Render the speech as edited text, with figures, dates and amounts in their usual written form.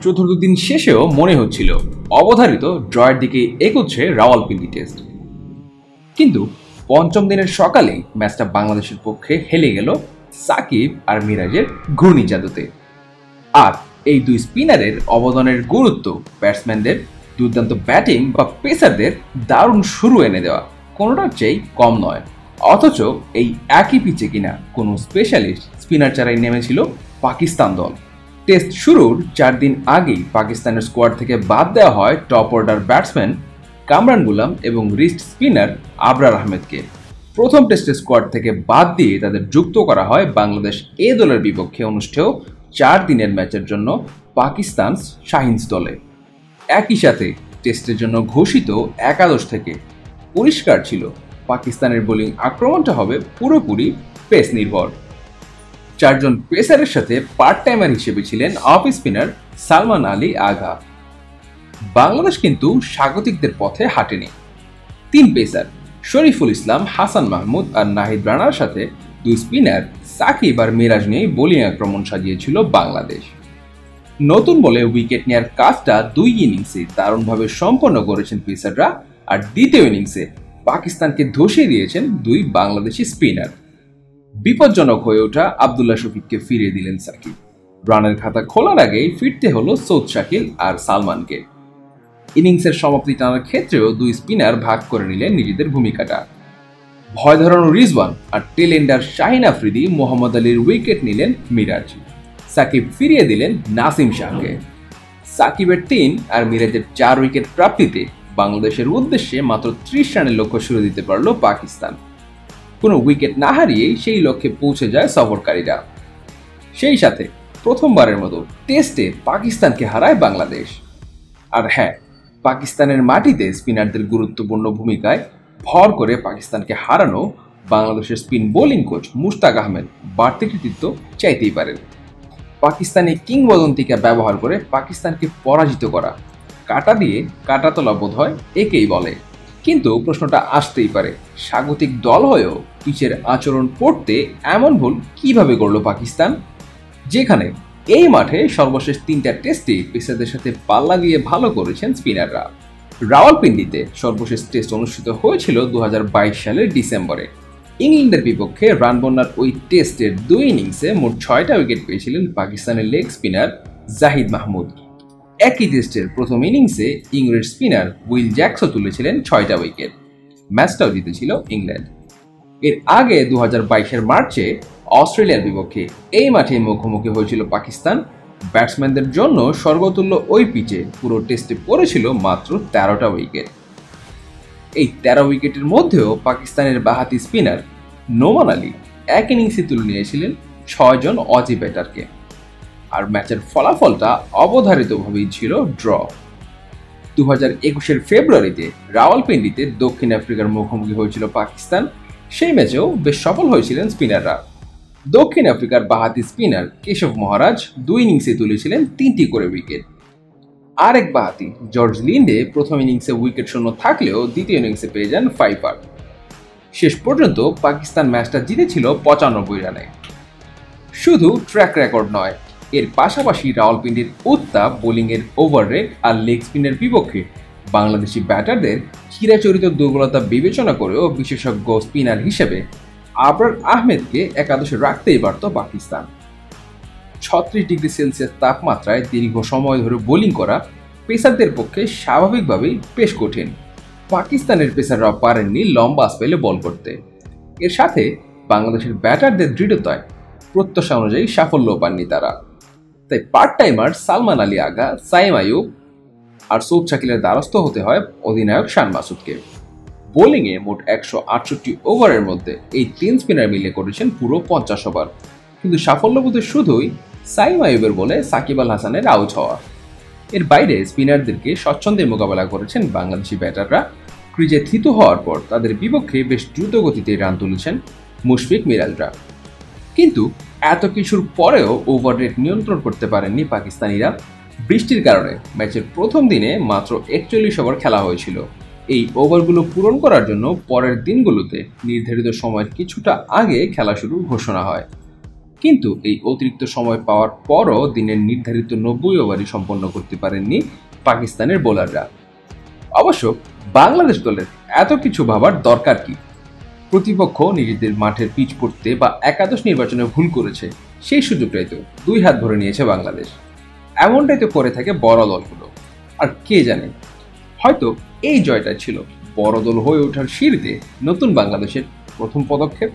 চতুর্থ দিন শেষেও মনে হচ্ছিল অবধারিত ড্রয়ের দিকে এগোচ্ছে রাওয়ালপিন্ডি টেস্ট, কিন্তু পঞ্চম দিনের সকালেই ম্যাচটা বাংলাদেশের পক্ষে হেলে গেল সাকিব আর মিরাজের ঘূর্ণি জাদুতে। আর এই দুই স্পিনারের অবদানের গুরুত্ব, ব্যাটসম্যানদের দুর্দান্ত ব্যাটিং বা পেসারদের দারুণ শুরু এনে দেওয়া, কোনোটার চেয়েই কম নয়। অথচ এই একই পিচে কিনা কোনো স্পেশালিস্ট স্পিনার ছাড়াই নেমেছিল পাকিস্তান দল। টেস্ট শুরুর 4 দিন আগেই পাকিস্তানের স্কোয়াড থেকে বাদ দেওয়া হয় টপ অর্ডার ব্যাটসম্যান কামরান গুলাম এবং রিস্ট স্পিনার আবরার আহমেদকে। প্রথম টেস্টের স্কোয়াড থেকে বাদ দিয়ে তাদের যুক্ত করা হয় বাংলাদেশ এ দলের বিপক্ষে অনুষ্ঠেয় 4 দিনের ম্যাচের জন্য পাকিস্তান শাহিনস দলে। একই সাথে টেস্টের জন্য ঘোষিত একাদশ থেকে পরিষ্কার ছিল পাকিস্তানের বোলিং আক্রমণটা হবে পুরোপুরি পেস নির্ভর। 4 জন পেসারের সাথে পার্ট টাইমার হিসেবে ছিলেন অফ স্পিনার সালমান আলী আগা। বাংলাদেশ কিন্তু স্বাগতিকদের পথে হাঁটেনি। 3 পেসার শরীফুল ইসলাম, হাসান মাহমুদ আর নাহিদ রানার সাথে 2 স্পিনার সাকিব আর মিরাজ নিয়ে বোলিং আক্রমণ সাজিয়েছিল বাংলাদেশ। নতুন বলে উইকেট নেওয়ার কাজটা 2 ইনিংসে দারুণভাবে সম্পন্ন করেছেন পেসাররা, আর দ্বিতীয় ইনিংসে পাকিস্তানকে ধসিয়ে দিয়েছেন 2 বাংলাদেশি স্পিনার। বিপজ্জনক হয়ে ওঠা আব্দুল্লাহ শফিককে ফিরিয়ে দিলেন সাকিব। রানের খাতা খোলার আগেই ফিরতে হলো সৌদ শাকিল আর সালমানকে। ইনিংসের সমাপ্তি টানার ক্ষেত্রেও 2 স্পিনার ভাগ করে নিলেন নিজেদের ভূমিকাটা। ভয় ধরানো রিজওয়ান আর টেলেন্ডার শাহিন আফ্রিদি মোহাম্মদ আলীর উইকেট নিলেন মিরাজ। সাকিব ফিরিয়ে দিলেন নাসিম শাহকে। সাকিবের 3 আর মিরাজের 4 উইকেট প্রাপ্তিতে বাংলাদেশের উদ্দেশ্যে মাত্র 30 রানের লক্ষ্য ছুড়ে দিতে পারল পাকিস্তান। কোনো উইকেট না হারিয়েই সেই লক্ষ্যে পৌঁছে যায় সফরকারীরা। সেই সাথে প্রথমবারের মতো টেস্টে পাকিস্তানকে হারায় বাংলাদেশ। আর হ্যাঁ, পাকিস্তানের মাটিতে স্পিনারদের গুরুত্বপূর্ণ ভূমিকায় ভর করে পাকিস্তানকে হারানো বাংলাদেশের spin bowling coach Mushtaq Ahmed বাড়তি কৃতিত্ব চাইতেই পারেন। পাকিস্তানি কিংবদন্তিকে ব্যবহার করে পাকিস্তানকে পরাজিত করা, কাটা দিয়ে কাটা তোলা বোধ হয় একেই বলে। কিন্তু প্রশ্নটা আসতেই পারে, স্বাগতিক দল হয়েও পিচের আচরণ পড়তে এমন ভুল কিভাবে করল পাকিস্তান, যেখানে এই মাঠে সর্বশেষ 3টা টেস্টে পেসারদের সাথে পাল্লা দিয়ে ভালো করেছেন স্পিনাররা। রাওয়ালপিন্ডিতে সর্বশেষ টেস্ট অনুষ্ঠিত হয়েছিল 2022 সালের ডিসেম্বরে। ইংল্যান্ডের বিপক্ষে রান বন্যার ওই টেস্টের 2 ইনিংসে মোট 6টা উইকেট পেয়েছিলেন পাকিস্তানের লেগ স্পিনার জাহিদ মাহমুদ। একই টেস্টের প্রথম ইনিংসে ইংরেজ স্পিনার উইল জ্যাকসও তুলেছিলেন 6টা উইকেট। ম্যাচটাও জিতেছিল ইংল্যান্ড। এর আগে 2022-এর মার্চে অস্ট্রেলিয়ার বিপক্ষে এই মাঠে মুখোমুখি হয়েছিল পাকিস্তান। ব্যাটসম্যানদের জন্য স্বর্গতুল্য ওই পিচে পুরো টেস্টে পড়েছিল মাত্র 13টা উইকেট। এই 13 উইকেটের মধ্যেও পাকিস্তানের বাহাতি স্পিনার নোমান আলী এক ইনিংসে তুলে নিয়েছিলেন 6 জন অজি ব্যাটারকে। আর ম্যাচের ফলাফলটা অবধারিতভাবেই ছিল ড্র। 2021-এর ফেব্রুয়ারিতে রাওয়ালপিন্ডিতে দক্ষিণ আফ্রিকার মুখোমুখি হয়েছিল পাকিস্তান। সেই ম্যাচেও বেশ সফল হয়েছিলেন স্পিনাররা। দক্ষিণ আফ্রিকার বাহাতি স্পিনার কেশব মহারাজ 2 ইনিংসে তুলেছিলেন 3টি করে উইকেট। আরেক বাহাতি জর্জ লিন্ডে প্রথম ইনিংসে উইকেট শূন্য থাকলেও দ্বিতীয় ইনিংসে পেয়ে যান 5 শেষ পর্যন্ত পাকিস্তান ম্যাচটা জিতেছিল 95 রানে। শুধু ট্র্যাক রেকর্ড নয়, এর পাশাপাশি রাওয়ালপিন্ডির উত্তাপ বোলিংয়ের ওভার রেট আর লেগ স্পিনের বিপক্ষে বাংলাদেশি ব্যাটারদের চিরাচরিত দুর্বলতা বিবেচনা করেও বিশেষজ্ঞ স্পিনার হিসেবে আবরার আহমেদকে একাদশে রাখতেই পারত পাকিস্তান। 36 ডিগ্রি সেলসিয়াস তাপমাত্রায় দীর্ঘ সময় ধরে বোলিং করা পেসারদের পক্ষে স্বাভাবিকভাবেই বেশ কঠিন। পাকিস্তানের পেসাররাও পারেননি লম্বা স্পেলে বল করতে। এর সাথে বাংলাদেশের ব্যাটারদের দৃঢ়তায় প্রত্যাশা অনুযায়ী সাফল্য পাননি তারা। তাই পার্ট টাইমার সালমান আলী আগা, সাইম আইয়ুব আর সৌদ শাকিলের দ্বারস্থ হতে হয় অধিনায়ক শান মাসুদকে। বোলিংয়ে মোট 168 ওভারের মধ্যে এই 3 স্পিনার মিলে করেছেন পুরো 50 ওভার। কিন্তু সাফল্য বোধে শুধুই সাইম আইয়ুবের বলে সাকিব আল হাসানের আউট হওয়া। এর বাইরে স্পিনারদেরকে স্বচ্ছন্দে মোকাবেলা করেছেন বাংলাদেশি ব্যাটাররা। ক্রিজে থিতু হওয়ার পর তাদের বিপক্ষে বেশ দ্রুত গতিতে রান তুলেছেন মুশফিক মিরাজরা। কিন্তু এত কিছুর পরেও ওভার রেট নিয়ন্ত্রণ করতে পারেননি পাকিস্তানিরা। বৃষ্টির কারণে ম্যাচের প্রথম দিনে মাত্র 41 ওভার খেলা হয়েছিল। এই ওভারগুলো পূরণ করার জন্য পরের দিনগুলোতে নির্ধারিত সময়ের কিছুটা আগে খেলা শুরুর ঘোষণা হয়। কিন্তু এই অতিরিক্ত সময় পাওয়ার পরও দিনের নির্ধারিত 90 ওভারই সম্পন্ন করতে পারেননি পাকিস্তানের বোলাররা। অবশ্য বাংলাদেশ দলের এত কিছু ভাবার দরকার কি? প্রতিপক্ষ নিজেদের মাঠের পিচ করতে বা একাদশ নির্বাচনে ভুল করেছে, সেই সুযোগটাই তো 2 হাত ভরে নিয়েছে বাংলাদেশ। এমনটাই তো করে থাকে বড় দলগুলো। আর কে জানে, হয়তো এই জয়টা ছিল বড় দল হয়ে ওঠার সিঁড়িতে নতুন বাংলাদেশের প্রথম পদক্ষেপ।